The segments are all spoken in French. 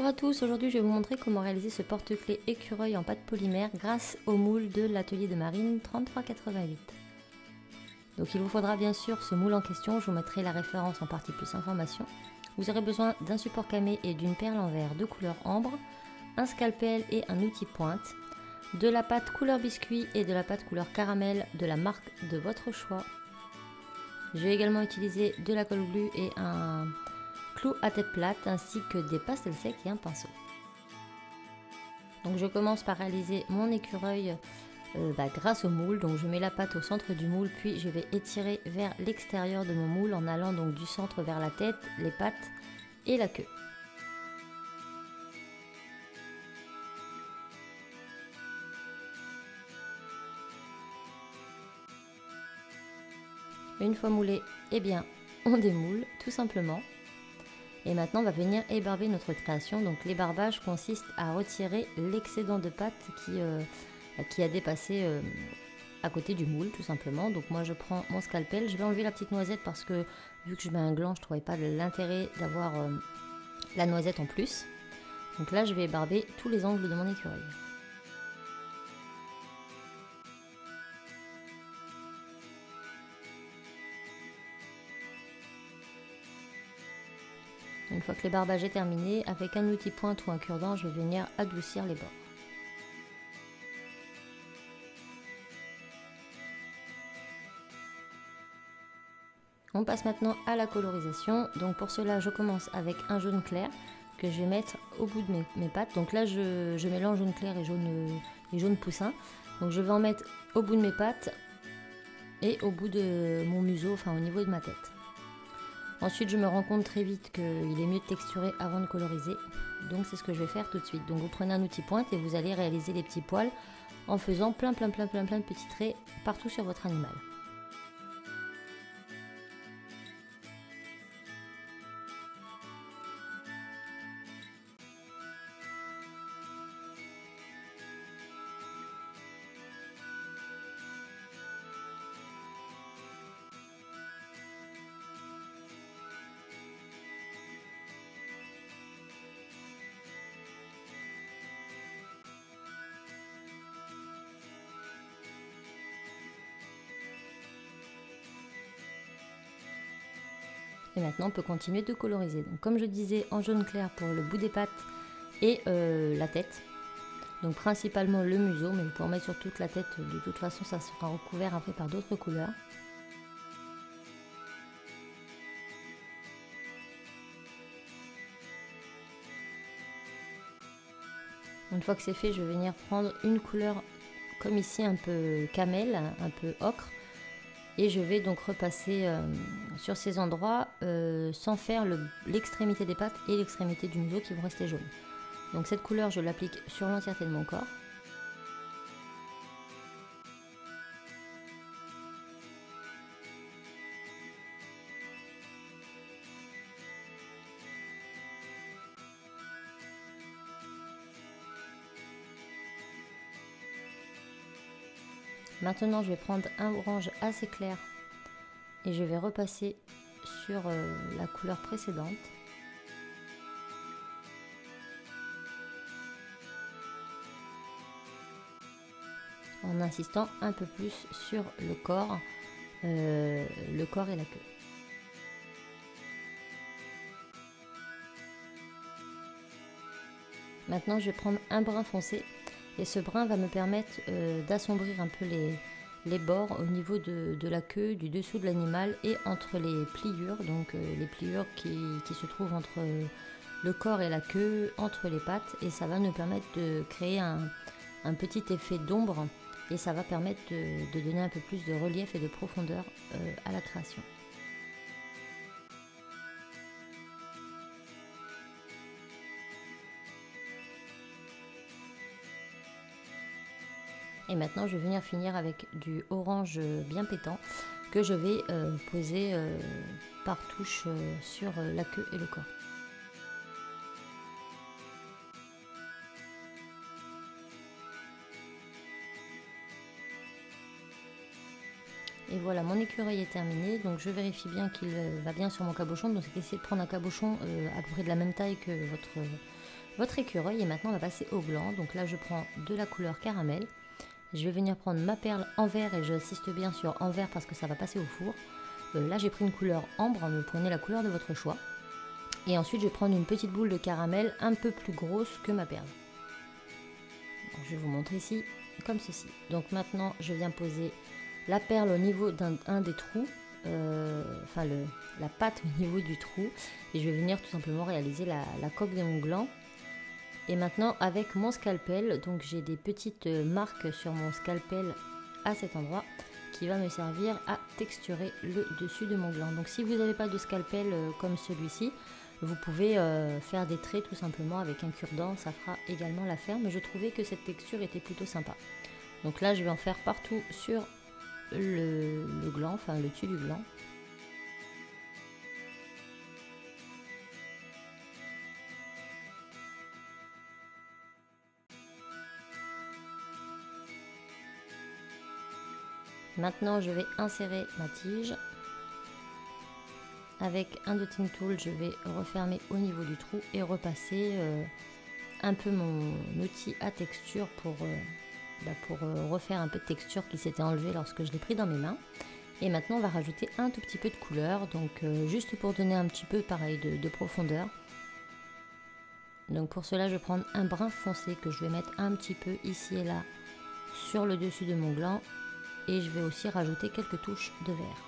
Bonjour à tous, aujourd'hui je vais vous montrer comment réaliser ce porte-clés écureuil en pâte polymère grâce au moule de l'atelier de Marine 3388. Donc il vous faudra bien sûr ce moule en question, je vous mettrai la référence en partie plus information. Vous aurez besoin d'un support camé et d'une perle en verre de couleur ambre, un scalpel et un outil pointe, de la pâte couleur biscuit et de la pâte couleur caramel de la marque de votre choix. Je vais également utiliser de la colle glue et un clou à tête plate ainsi que des pastels secs et un pinceau. Donc je commence par réaliser mon écureuil grâce au moule. Donc je mets la pâte au centre du moule, puis je vais étirer vers l'extérieur de mon moule en allant donc du centre vers la tête, les pattes et la queue. Une fois moulé, eh bien on démoule tout simplement. Et maintenant on va venir ébarber notre création. Donc l'ébarbage consiste à retirer l'excédent de pâte qui a dépassé à côté du moule tout simplement. Donc moi je prends mon scalpel, je vais enlever la petite noisette parce que vu que je mets un gland, je ne trouvais pas l'intérêt d'avoir la noisette en plus. Donc là je vais ébarber tous les angles de mon écureuil. Une fois que l'ébarbage est terminé, avec un outil pointe ou un cure-dent, je vais venir adoucir les bords. On passe maintenant à la colorisation. Donc pour cela, je commence avec un jaune clair que je vais mettre au bout de mes pattes. Donc là, je mélange jaune clair et jaune poussin. Donc je vais en mettre au bout de mes pattes et au bout de mon museau, enfin au niveau de ma tête. Ensuite, je me rends compte très vite qu'il est mieux de texturer avant de coloriser. Donc c'est ce que je vais faire tout de suite. Donc vous prenez un outil pointe et vous allez réaliser les petits poils en faisant plein de petits traits partout sur votre animal. Et maintenant on peut continuer de coloriser. Donc comme je disais, en jaune clair pour le bout des pattes et la tête. Donc principalement le museau, mais vous pouvez en mettre sur toute la tête, de toute façon ça sera recouvert après par d'autres couleurs. Une fois que c'est fait, je vais venir prendre une couleur comme ici un peu camel, un peu ocre. Et je vais donc repasser sur ces endroits sans faire l'extrémité des pattes et l'extrémité du museau qui vont rester jaunes. Donc cette couleur, je l'applique sur l'entièreté de mon corps. Maintenant, je vais prendre un orange assez clair et je vais repasser sur la couleur précédente. En insistant un peu plus sur le corps et la queue. Maintenant, je vais prendre un brun foncé. Et ce brun va me permettre d'assombrir un peu les bords au niveau de la queue, du dessous de l'animal et entre les pliures, donc les pliures qui se trouvent entre le corps et la queue, entre les pattes, et ça va nous permettre de créer un petit effet d'ombre et ça va permettre de donner un peu plus de relief et de profondeur à la création. Et maintenant, je vais venir finir avec du orange bien pétant que je vais poser par touche sur la queue et le corps. Et voilà, mon écureuil est terminé, donc je vérifie bien qu'il va bien sur mon cabochon. Donc c'est essayer de prendre un cabochon à peu près de la même taille que votre écureuil et maintenant on va passer au gland. Donc là je prends de la couleur caramel. Je vais venir prendre ma perle en vert et j'insiste bien sur en vert parce que ça va passer au four. Là j'ai pris une couleur ambre, vous prenez la couleur de votre choix. Et ensuite je vais prendre une petite boule de caramel un peu plus grosse que ma perle. Donc, je vais vous montrer ici comme ceci. Donc maintenant je viens poser la perle au niveau d'un des trous, la pâte au niveau du trou. Et je vais venir tout simplement réaliser la coque de mon gland. Et maintenant avec mon scalpel, donc j'ai des petites marques sur mon scalpel à cet endroit qui va me servir à texturer le dessus de mon gland. Donc si vous n'avez pas de scalpel comme celui-ci, vous pouvez faire des traits tout simplement avec un cure-dent, ça fera également l'affaire, mais je trouvais que cette texture était plutôt sympa. Donc là je vais en faire partout sur le gland, enfin le dessus du gland. Maintenant je vais insérer ma tige. Avec un dotting tool, je vais refermer au niveau du trou et repasser un peu mon outil à texture pour refaire un peu de texture qui s'était enlevé lorsque je l'ai pris dans mes mains. Et maintenant on va rajouter un tout petit peu de couleur, donc juste pour donner un petit peu pareil de profondeur. Donc pour cela je vais prendre un brun foncé que je vais mettre un petit peu ici et là sur le dessus de mon gland. Et je vais aussi rajouter quelques touches de vert.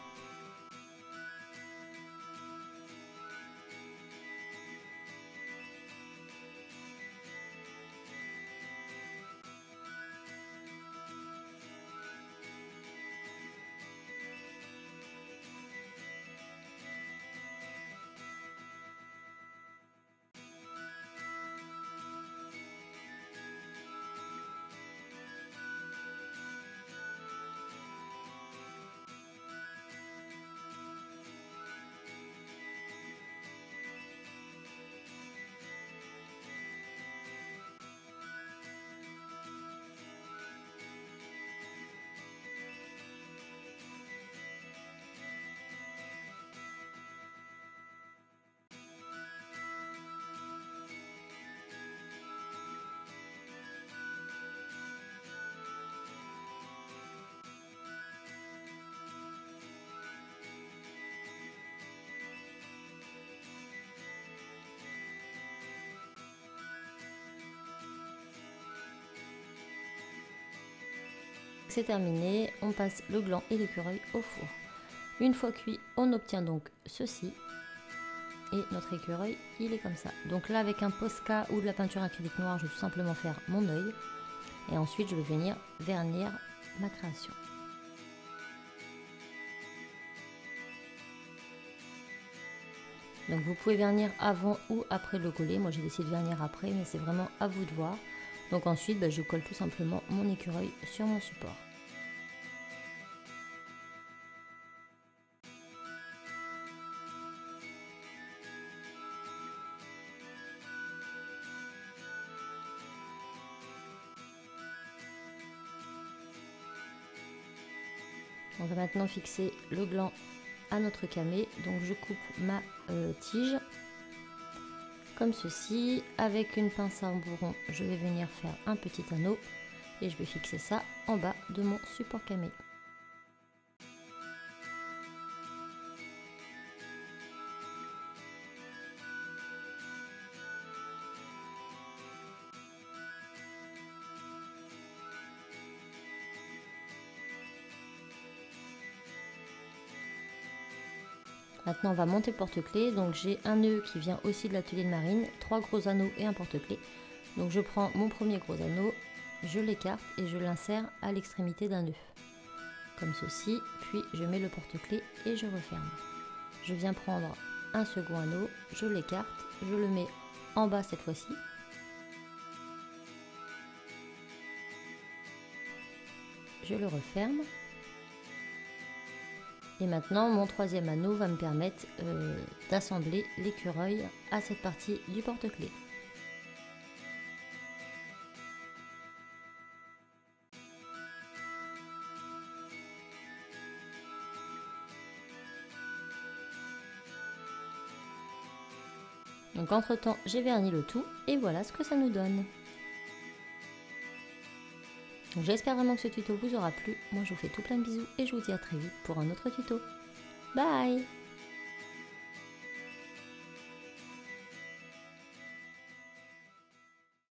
C'est terminé, on passe le gland et l'écureuil au four. Une fois cuit, on obtient donc ceci. Et notre écureuil, il est comme ça. Donc là, avec un Posca ou de la peinture acrylique noire, je vais tout simplement faire mon œil. Et ensuite, je vais venir vernir ma création. Donc vous pouvez vernir avant ou après le collet. Moi, j'ai décidé de vernir après, mais c'est vraiment à vous de voir. Donc ensuite, je colle tout simplement mon écureuil sur mon support. On va maintenant fixer le gland à notre camé. Donc je coupe ma tige comme ceci. Avec une pince à embourron, je vais venir faire un petit anneau et je vais fixer ça en bas de mon support camé. Maintenant on va monter le porte-clés, donc j'ai un nœud qui vient aussi de l'atelier de Marine, 3 gros anneaux et un porte-clés. Donc je prends mon premier gros anneau, je l'écarte et je l'insère à l'extrémité d'un nœud, comme ceci, puis je mets le porte-clés et je referme. Je viens prendre un second anneau, je l'écarte, je le mets en bas cette fois-ci. Je le referme. Et maintenant, mon troisième anneau va me permettre d'assembler l'écureuil à cette partie du porte-clés. Donc entre temps, j'ai verni le tout et voilà ce que ça nous donne. J'espère vraiment que ce tuto vous aura plu. Moi je vous fais tout plein de bisous et je vous dis à très vite pour un autre tuto. Bye!